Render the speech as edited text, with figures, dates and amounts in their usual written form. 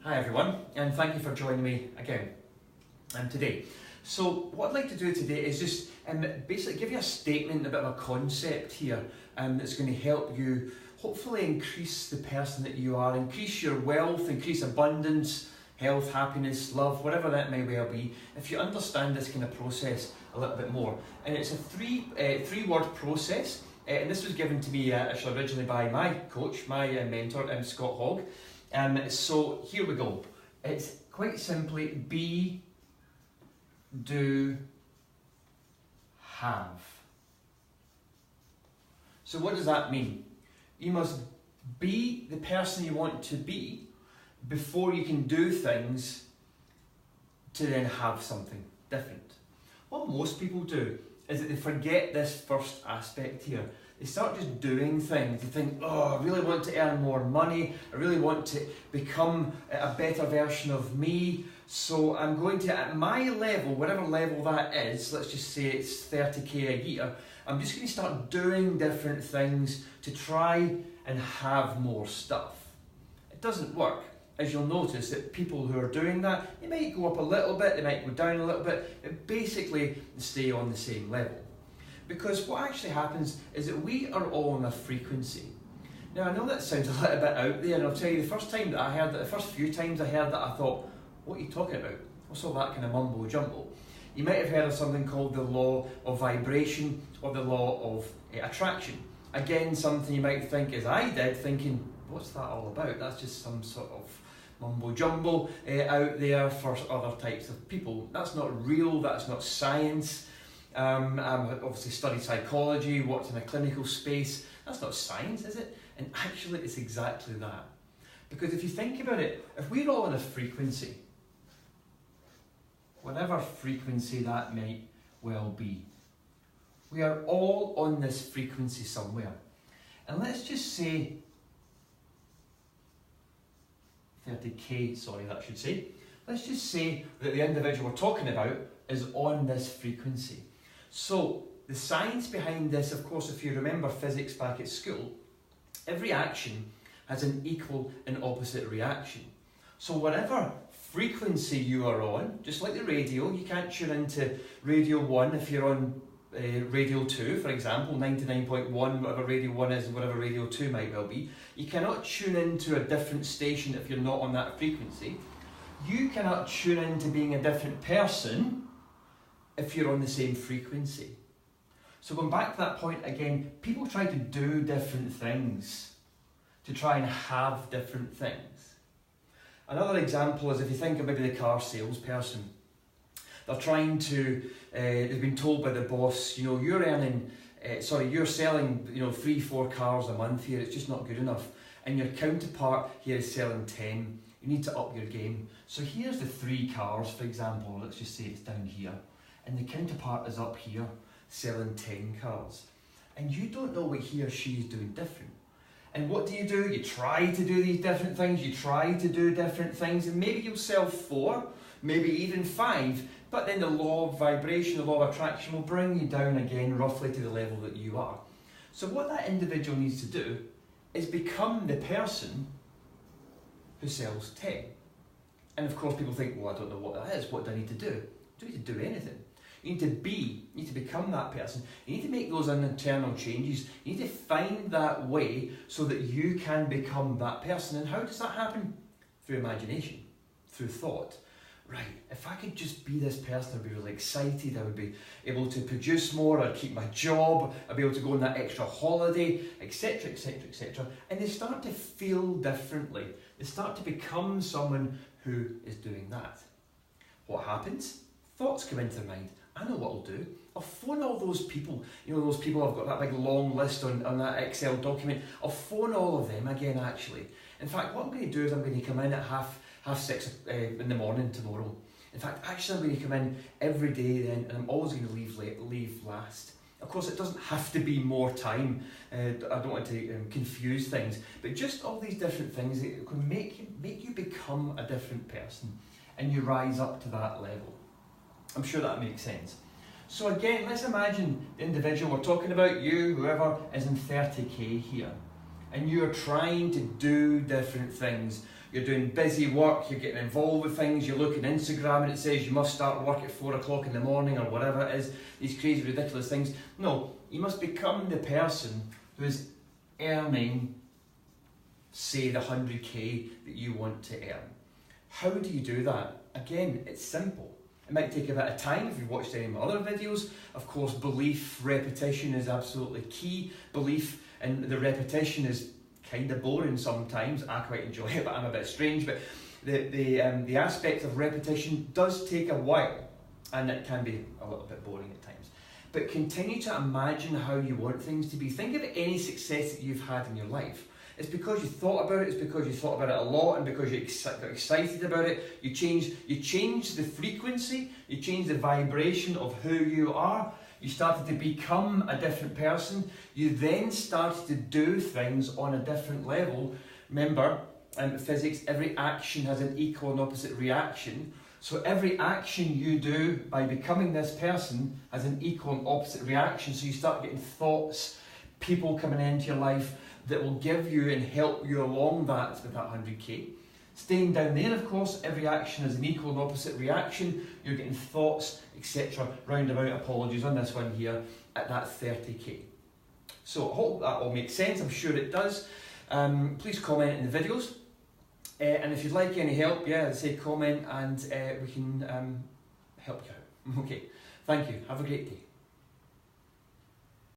Hi everyone, and thank you for joining me again today. So what I'd like to do today is just basically give you a statement, a bit of a concept here that's going to help you hopefully increase the person that you are, increase your wealth, increase abundance, health, happiness, love, whatever that may well be, if you understand this kind of process a little bit more. And it's a three-word process, and this was given to me actually originally by my coach, my mentor, Scott Hogg. So here we go. It's quite simply be, do, have. So what does that mean? You must be the person you want to be before you can do things to then have something different. What most people do is that they forget this first aspect here. They start just doing things. They think, oh, I really want to earn more money. I really want to become a better version of me. So I'm going to, at my level, whatever level that is, let's just say it's 30k a year, I'm just going to start doing different things to try and have more stuff. It doesn't work. As you'll notice that people who are doing that, they might go up a little bit, they might go down a little bit, but basically stay on the same level. Because what actually happens is that we are all on a frequency. Now I know that sounds a little bit out there, and I'll tell you the first time that I heard that, the first few times I heard that, I thought, what are you talking about? What's all that kind of mumbo jumbo? You might have heard of something called the law of vibration or the law of attraction. Again, something you might think, as I did, thinking, what's that all about? That's just some sort of mumbo jumbo out there for other types of people. That's not real, that's not science. I've obviously studied psychology, worked in a clinical space. That's not science, is it? And actually it's exactly that. Because if you think about it, if we're all on a frequency, whatever frequency that might well be, we are all on this frequency somewhere. And let's just say 30k, sorry, that should say. Let's just say that the individual we're talking about is on this frequency. So the science behind this, of course, if you remember physics back at school, every action has an equal and opposite reaction. So whatever frequency you are on, just like the radio, you can't tune into radio 1 if you're on radio 2, for example, 99.1, whatever radio 1 is and whatever radio 2 might well be. You cannot tune into a different station if you're not on that frequency. You cannot tune into being a different person if you're on the same frequency. So going back to that point again, people try to do different things to try and have different things. Another example is if you think of maybe the car salesperson. They're trying to, they've been told by the boss, you're earning, you're selling, 3-4 cars a month here, it's just not good enough. And your counterpart here is selling 10. You need to up your game. So here's the 3 cars, for example, let's just say it's down here. And the counterpart is up here, selling 10 cars. And you don't know what he or she is doing different. And what do? You try to do these different things, you try to do different things, and maybe you'll sell 4, maybe even 5, but then the law of vibration, the law of attraction will bring you down again roughly to the level that you are. So what that individual needs to do is become the person who sells 10. And of course people think, well, I don't know what that is, what do I need to do? You don't need to do anything. You need to be, you need to become that person. You need to make those internal changes. You need to find that way so that you can become that person. And how does that happen? Through imagination, through thought. Right, if I could just be this person, I'd be really excited, I would be able to produce more, I'd keep my job, I'd be able to go on that extra holiday, etc, etc, etc. And they start to feel differently. They start to become someone who is doing that. What happens? Thoughts come into their mind. I know what I'll do. I'll phone all those people, those people I've got that big long list on that Excel document. I'll phone all of them again, actually. In fact, what I'm going to do is I'm going to come in at half 6 in the morning tomorrow. In fact, actually I'm going to come in every day then, and I'm always going to leave last. Of course, it doesn't have to be more time. I don't want to confuse things, but just all these different things that can make you become a different person, and you rise up to that level. I'm sure that makes sense. So again, let's imagine the individual we're talking about, you, whoever, is in 30k here. And you're trying to do different things. you're doing busy work, you're getting involved with things, you're looking at Instagram and it says you must start work at 4 o'clock in the morning or whatever it is, these crazy ridiculous things. No, you must become the person who is earning, say, the 100k that you want to earn. How do you do that? Again, it's simple. It might take a bit of time if you've watched any of my other videos. Of course, belief, repetition is absolutely key. Belief and the repetition is kind of boring sometimes. I quite enjoy it, but I'm a bit strange. But the aspect of repetition does take a while, and it can be a little bit boring at times. But continue to imagine how you want things to be. Think of any success that you've had in your life. It's because you thought about it, it's because you thought about it a lot, and because you got excited about it. You change the frequency, you change the vibration of who you are. You started to become a different person. You then started to do things on a different level. Remember, in physics, every action has an equal and opposite reaction. So every action you do by becoming this person has an equal and opposite reaction. So you start getting thoughts, people coming into your life that will give you and help you along that with that 100k. Staying down there, of course, every action has an equal and opposite reaction. You're getting thoughts, etc. Roundabout apologies on this one here at that 30k. So I hope that all makes sense. I'm sure it does. Please comment in the videos. And if you'd like any help, say comment and we can help you out. Okay, thank you. Have a great day.